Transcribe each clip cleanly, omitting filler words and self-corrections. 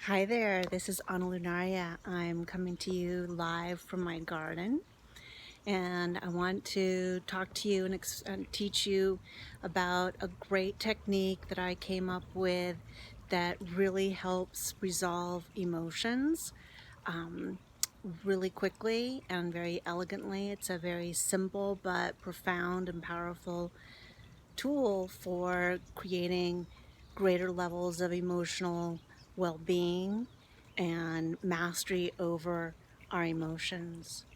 Hi there, this is Lunaria. I'm coming to you live from my garden, and I want to talk to you and teach you about a great technique that I came up with that really helps resolve emotions really quickly and very elegantly. It's a very simple but profound and powerful tool for creating greater levels of emotional well-being and mastery over our emotions.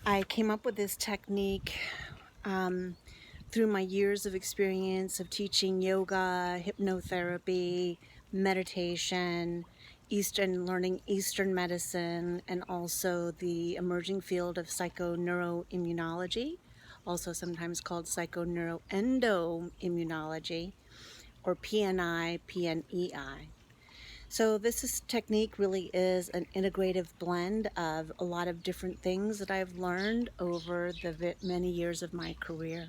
I came up with this technique through my years of experience of teaching yoga, hypnotherapy, meditation, learning Eastern medicine, and also the emerging field of psychoneuroimmunology, also sometimes called psychoneuroendoimmunology, or PNI, PNEI. So technique really is an integrative blend of a lot of different things that I've learned over the many years of my career.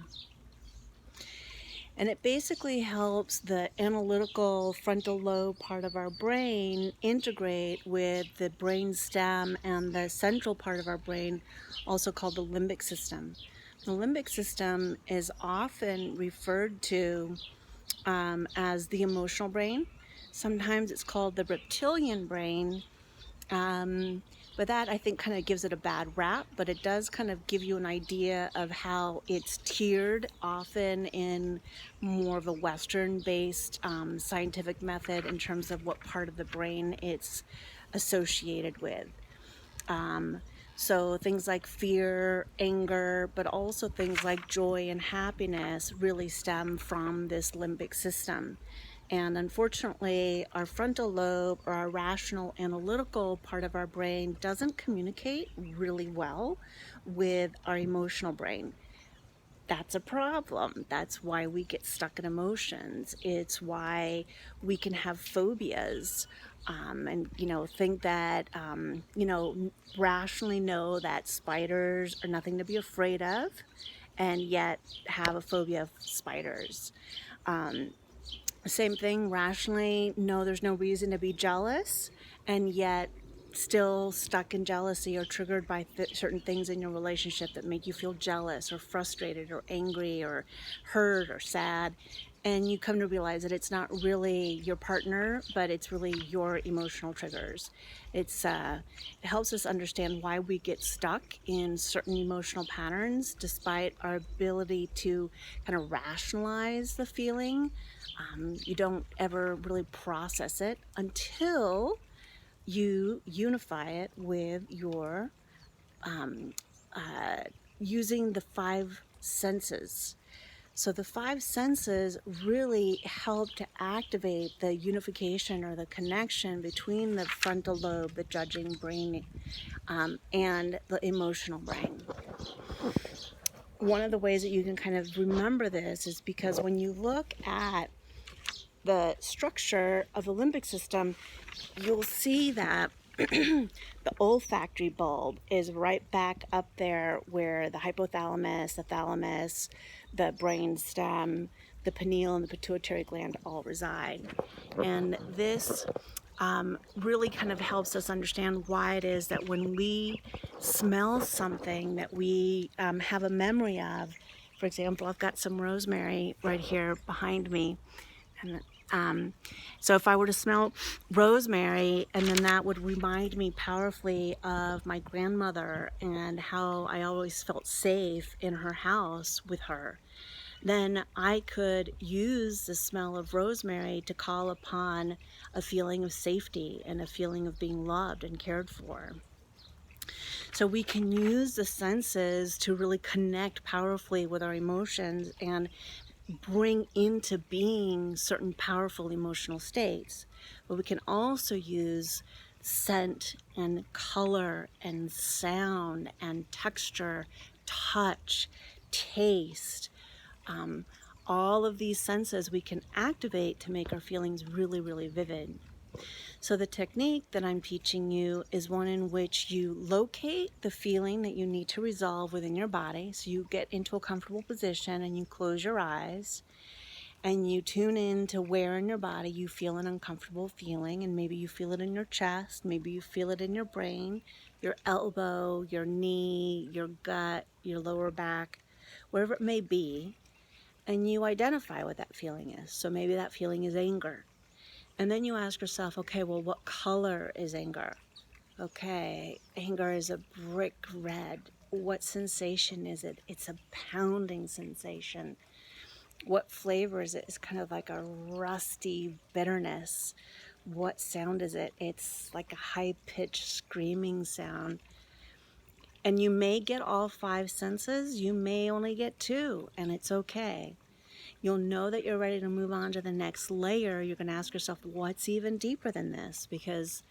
And it basically helps the analytical frontal lobe part of our brain integrate with the brain stem and the central part of our brain, also called the limbic system. The limbic system is often referred to as the emotional brain. Sometimes it's called the reptilian brain, but that I think kind of gives it a bad rap, but it does kind of give you an idea of how it's tiered, often in more of a Western-based scientific method in terms of what part of the brain it's associated with. So things like fear, anger, but also things like joy and happiness really stem from this limbic system. And unfortunately, our frontal lobe, or our rational analytical part of our brain, doesn't communicate really well with our emotional brain. That's a problem. That's why we get stuck in emotions. It's why we can have phobias, and think that rationally know that spiders are nothing to be afraid of, and yet have a phobia of spiders. Same thing, rationally know there's no reason to be jealous, and yet still stuck in jealousy or triggered by certain things in your relationship that make you feel jealous or frustrated or angry or hurt or sad. And you come to realize that it's not really your partner, but it's really your emotional triggers. It helps us understand why we get stuck in certain emotional patterns despite our ability to kind of rationalize the feeling. You don't ever really process it until you unify it with your using the five senses. So the five senses really help to activate the unification or the connection between the frontal lobe, the judging brain, and the emotional brain. One of the ways that you can kind of remember this is because when you look at the structure of the limbic system, you'll see that the olfactory bulb is right back up there where the hypothalamus, the thalamus, the brain stem, the pineal, and the pituitary gland all reside. And this really kind of helps us understand why it is that when we smell something that we have a memory of, for example, I've got some rosemary right here behind me, and so if I were to smell rosemary, and then that would remind me powerfully of my grandmother and how I always felt safe in her house with her, then I could use the smell of rosemary to call upon a feeling of safety and a feeling of being loved and cared for. So we can use the senses to really connect powerfully with our emotions and bring into being certain powerful emotional states. But we can also use scent and color and sound and texture, touch, taste. All of these senses we can activate to make our feelings really, really vivid. So the technique that I'm teaching you is one in which you locate the feeling that you need to resolve within your body. So you get into a comfortable position and you close your eyes and you tune in to where in your body you feel an uncomfortable feeling, and maybe you feel it in your chest, maybe you feel it in your brain, your elbow, your knee, your gut, your lower back, wherever it may be, and you identify what that feeling is. So maybe that feeling is anger. And then you ask yourself, okay, well, what color is anger? Okay, anger is a brick red. What sensation is it? It's a pounding sensation. What flavor is it? It's kind of like a rusty bitterness. What sound is it? It's like a high-pitched screaming sound. And you may get all 5 senses, you may only get 2, and it's okay. You'll know that you're ready to move on to the next layer. You're going to ask yourself, what's even deeper than this? Because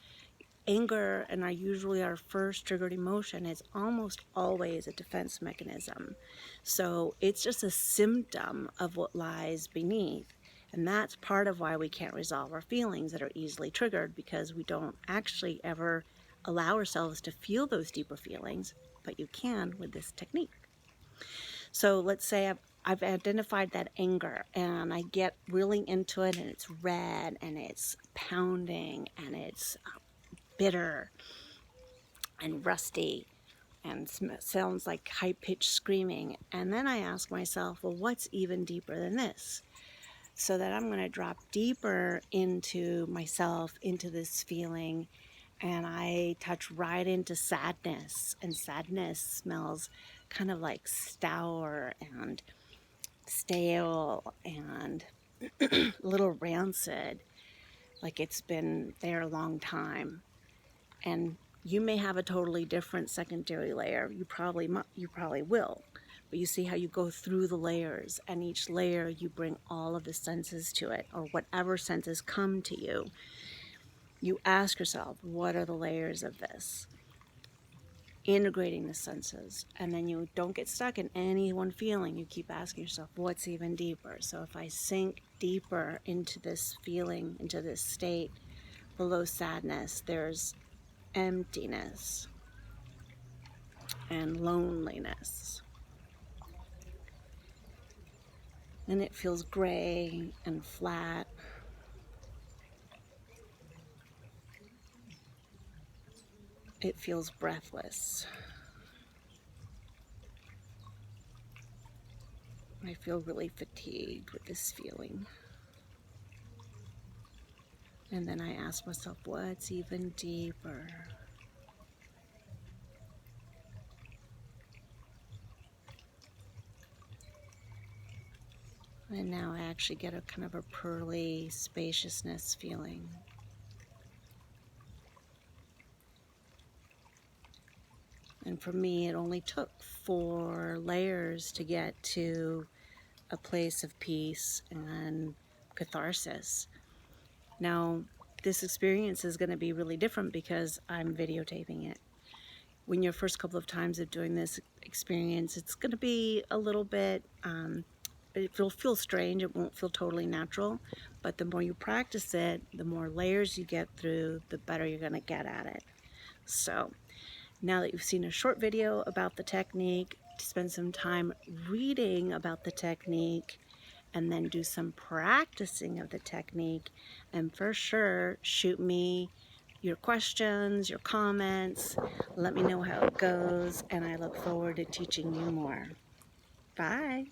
anger, and usually our first triggered emotion, is almost always a defense mechanism. So it's just a symptom of what lies beneath. And that's part of why we can't resolve our feelings that are easily triggered, because we don't actually ever allow ourselves to feel those deeper feelings, but you can with this technique. So let's say I've identified that anger and I get really into it, and it's red and it's pounding and it's bitter and rusty and sounds like high-pitched screaming. And then I ask myself, well, what's even deeper than this? So that I'm going to drop deeper into myself, into this feeling, and I touch right into sadness. And sadness smells kind of like sour and stale and a little rancid, like it's been there a long time. And you may have a totally different secondary layer. You probably will. But you see how you go through the layers, and each layer you bring all of the senses to it, or whatever senses come to you. You ask yourself, what are the layers of this? Integrating the senses, and then you don't get stuck in any one feeling. You keep asking yourself, what's even deeper? So if I sink deeper into this feeling, into this state, below sadness, there's emptiness and loneliness. And it feels gray and flat. It feels breathless. I feel really fatigued with this feeling. And then I ask myself, what's even deeper? And now I actually get a kind of a pearly spaciousness feeling. And for me, it only took 4 layers to get to a place of peace and catharsis. Now, this experience is going to be really different because I'm videotaping it. When your first couple of times of doing this experience, it's going to be a little bit, it'll feel strange, it won't feel totally natural, but the more you practice it, the more layers you get through, the better you're going to get at it. So, now that you've seen a short video about the technique, spend some time reading about the technique, and then do some practicing of the technique, and for sure shoot me your questions, your comments, let me know how it goes, and I look forward to teaching you more. Bye.